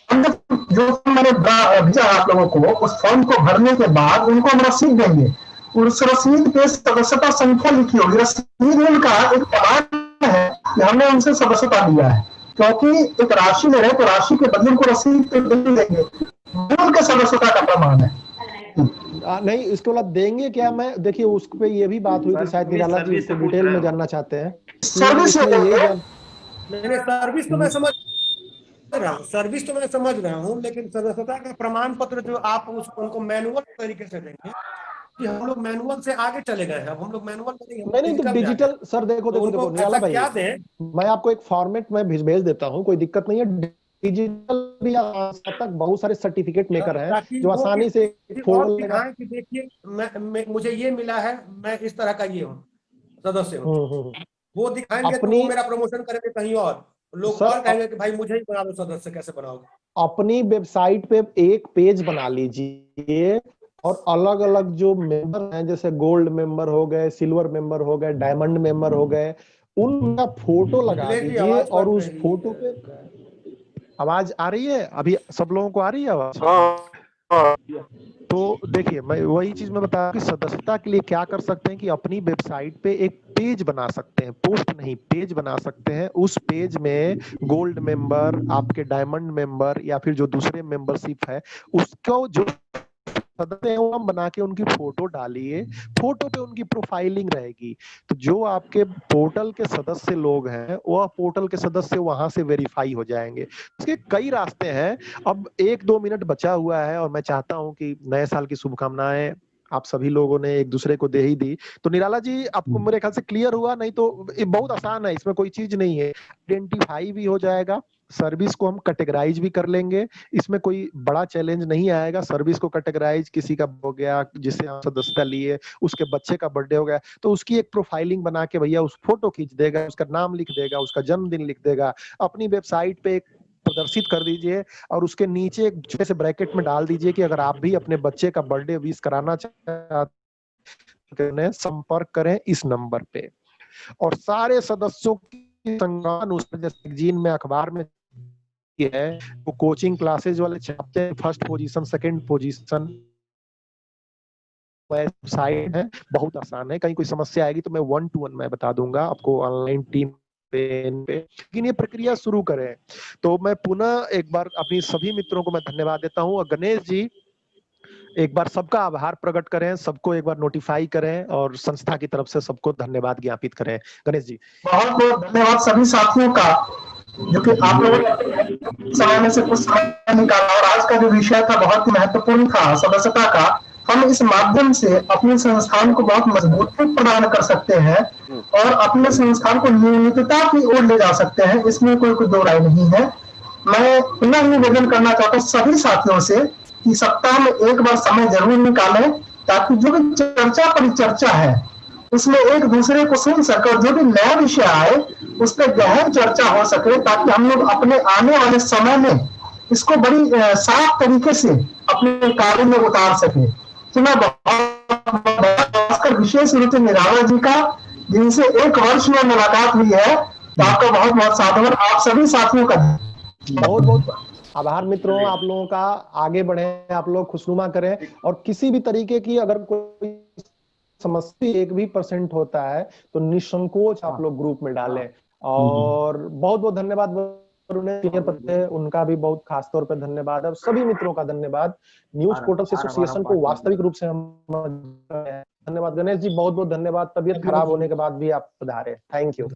जो मैंने भेजा आप लोगों को, उस फॉर्म को भरने के बाद उनको हम रसीद देंगे। उस रसीद पे सदस्यता संख्या लिखी होगी। रसीद उनका एक प्रमाण है कि हमने उनसे सदस्यता लिया है, क्योंकि एक राशि ले रहे तो राशि के बदले को रसीद पे देंगे, उनके सदस्यता का प्रमाण है। नहीं, इसके बाद देंगे क्या? मैं देखिए उस पे ये भी बात हुई थी, शायद निराला जी इसको डिटेल में जानना चाहते हैं। सर्विस सर्विस तो मैं समझ रहा हूँ, लेकिन सदस्यता का प्रमाण पत्र जो आप उनको मैनुअल तरीके से देंगे, कि हम लोग मैनुअल से आगे चले गए हैं। अब हम लोग मैनुअल नहीं तो डिजिटल। सर देखो निराला भाई, मैं आपको एक फॉर्मेट में भेज देता हूँ, कोई दिक्कत नहीं है। डिजिटल भी तक बहुत सारे सर्टिफिकेट मेकर हैं जो आसानी से फोटो दिखाएं कि देखिए मुझे ये मिला है, मैं इस तरह का ये हूँ, सदस्य हूँ। वो दिखाएंगे तो वो मेरा प्रमोशन करेंगे कहीं और। लोग सर, और कहेंगे कि भाई मुझे ही बना दो सदस्य, कैसे बनाओगे? अपनी वेबसाइट पे एक पेज बना लीजिए और अलग अलग जो मेंबर हैं, जैसे गोल्ड मेंबर हो गए, सिल्वर मेंबर हो गए, डायमंड मेंबर हो गए, उनका फोटो लगा मिथिलेश जी दीजिए आवाज और कट उस रही फोटो पे आवाज आ रही है। अभी सब लोगों को आ रही है आवाज? तो देखिए, मैं वही चीज में बता कि सदस्यता के लिए क्या कर सकते हैं कि अपनी वेबसाइट पे एक पेज बना सकते हैं, पोस्ट नहीं पेज बना सकते हैं। उस पेज में गोल्ड मेंबर, आपके डायमंड मेंबर या फिर जो दूसरे मेंबरशिप है उसको जो सदस्य हैं वो हम बना के उनकी फोटो डालिए, फोटो पे उनकी प्रोफाइलिंग रहेगी। तो जो आपके पोर्टल के सदस्य लोग हैं वह पोर्टल के सदस्य वहां से वेरीफाई हो जाएंगे। इसके कई रास्ते हैं। अब 1-2 मिनट बचा हुआ है और मैं चाहता हूं कि नए साल की शुभकामनाएं आप सभी लोगों ने एक दूसरे को दे ही दी। तो निराला जी, आपको मेरे ख्याल से क्लियर हुआ? नहीं तो ये बहुत आसान है, इसमें कोई चीज नहीं है। आइडेंटिफाई भी हो जाएगा, सर्विस को हम कैटेगराइज भी कर लेंगे, इसमें कोई बड़ा चैलेंज नहीं आएगा। सर्विस को कैटेगराइज, किसी का हो गया जिससे आप सदस्यता लिए, उसके बच्चे का बर्थडे हो गया, तो उसकी एक प्रोफाइलिंग बना के भैया उस फोटो खींच देगा, उसका नाम लिख देगा, उसका जन्मदिन लिख देगा, अपनी वेबसाइट पे प्रदर्शित कर दीजिए और उसके नीचे एक छोटे से ब्रैकेट में डाल दीजिए कि अगर आप भी अपने बच्चे का बर्थडे विश कराना चाहते हैं संपर्क करें इस नंबर पे। और सारे सदस्यों की संज्ञान उसमें, जैसे जीन में अखबार में है, वो कोचिंग क्लासेज वाले छापते हैं, first position, second position, website है, बहुत आसान है। कहीं कोई समस्या आएगी तो मैं 1 to 1 मैं बता दूंगा आपको ऑनलाइन टीम पे। लेकिन ये प्रक्रिया शुरू करें। तो मैं पुनः एक बार अपनी सभी मित्रों को मैं धन्यवाद देता हूँ। और गणेश जी, एक बार सबका आभार प्रकट करें, सबको एक बार नोटिफाई करें और संस्था की तरफ से सबको धन्यवाद ज्ञापित करें। गणेश जी। बहुत बहुत धन्यवाद सभी साथियों का, जो कि आप लोगों ने समय में से कुछ समय निकाला। और आज का जो विषय था बहुत ही महत्वपूर्ण था, सदस्यता का। हम इस माध्यम से अपने संस्थान को बहुत मजबूती प्रदान कर सकते हैं और अपने संस्थान को नियमितता की ओर ले जा सकते हैं, इसमें कोई दो राय नहीं है। मैं पुनः निवेदन करना चाहता हूँ सभी साथियों से कि सप्ताह में एक बार समय जरूर निकालें, ताकि जो भी चर्चा परिचर्चा है उसमें एक दूसरे को सुन सके और जो भी नया विषय आए उस पर गहन चर्चा हो सके, ताकि हम लोग अपने आने वाले समय में इसको बड़ी साफ तरीके से अपने कार्य में उतार सके। तो मैं बहुत विशेष रूप से निराला जी का, जिनसे 1 वर्ष में मुलाकात हुई है, तो आपका बहुत बहुत साधुवाद। आप सभी साथियों का बहुत बहुत आभार मित्रों, आप लोगों का। आगे बढ़े, आप लोग खुशनुमा करें और किसी भी तरीके की अगर कोई समस्या 1 भी % होता है तो निसंकोच आप लोग ग्रुप में डालें। और बहुत बहुत धन्यवाद सीनियर पद पे, उनका भी बहुत खास तौर पे धन्यवाद और सभी मित्रों का धन्यवाद। न्यूज पोर्टल एसोसिएशन को वास्तविक रूप से हम धन्यवाद। गणेश जी बहुत बहुत धन्यवाद, तबियत खराब होने के बाद भी आप पधारे। Thank you.